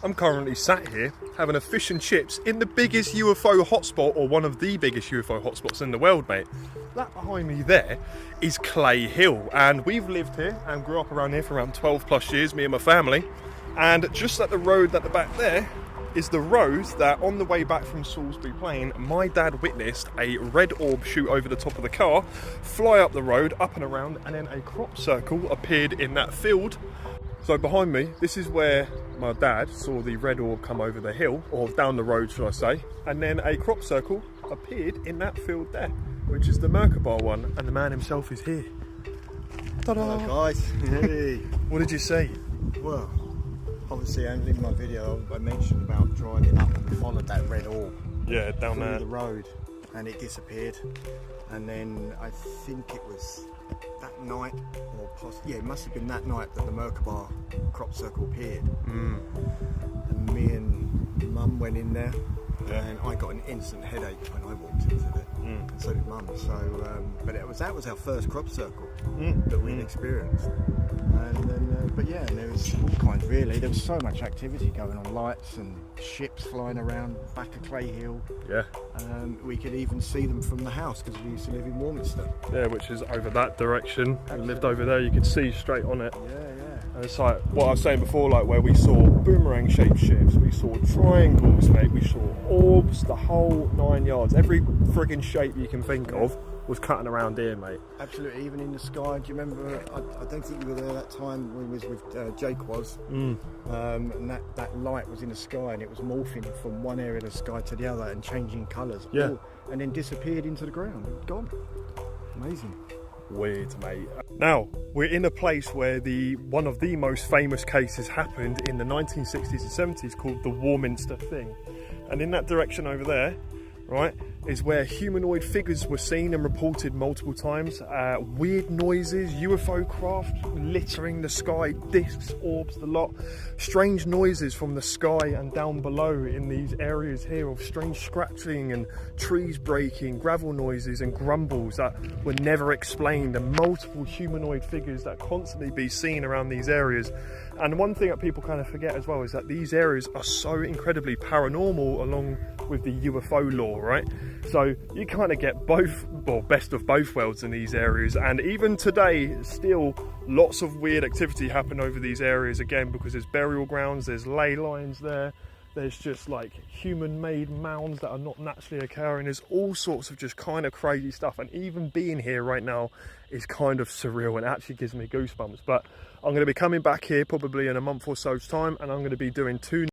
I'm currently sat here having a fish and chips in the biggest UFO hotspot, or one of the biggest UFO hotspots in the world, mate. That behind me there is Clay Hill, and we've lived here and grew up around here for around 12 plus years, me and my family. And just at the road at the back there is the road that on the way back from Salisbury Plain, my dad witnessed a red orb shoot over the top of the car, fly up the road, up and around, and then a crop circle appeared in that field. So behind me, this is where my dad saw the red orb come over the hill, or down the road should I say, and then a crop circle appeared in that field there, which is the Merkabah one, and the man himself is here. Ta-da! Hello guys. Hey. What did you see? Well, obviously only in my video I mentioned about driving up and followed that red orb. Yeah, down through there. the road, and it disappeared. And then I think it was that night, or possibly, yeah, it must have been that night that the Merkabah crop circle appeared. And me and Mum went in there, and I got an instant headache when I walked into it, and so did Mum. So, but that was our first crop circle that we'd experienced. And then, but yeah, there was all kinds really. There was so much activity going on, lights and ships flying around back of Clay Hill. Yeah. We could even see them from the house because we used to live in Warminster. Yeah, which is over that direction. We lived over there, you could see straight on it. Yeah. And it's like what I was saying before, like where we saw boomerang shaped ships, we saw triangles, mate, we saw orbs, the whole 9 yards. Every frigging shape you can think of was cutting around here, mate. Absolutely, even in the sky. Do you remember? I don't think you were there that time when we was with Jake was, and that light was in the sky and it was morphing from one area of the sky to the other and changing colours. Yeah. And then disappeared into the ground. Gone. Amazing. Weird, mate. Now we're in a place where one of the most famous cases happened in the 1960s and 70s, called the Warminster thing, and in that direction over there, right, is where humanoid figures were seen and reported multiple times. Weird noises, UFO craft littering the sky, discs, orbs, the lot. Strange noises from the sky and down below in these areas here of strange scratching and trees breaking, gravel noises and grumbles that were never explained, and multiple humanoid figures that constantly be seen around these areas. And one thing that people kind of forget as well is that these areas are so incredibly paranormal along with the UFO lore, right? So you kind of get both, well, best of both worlds in these areas. And even today, still lots of weird activity happen over these areas, again, because there's burial grounds, there's ley lines there, there's just like human-made mounds that are not naturally occurring. There's all sorts of just kind of crazy stuff, and even being here right now is kind of surreal and actually gives me goosebumps. But I'm going to be coming back here probably in a month or so's time, and I'm going to be doing 2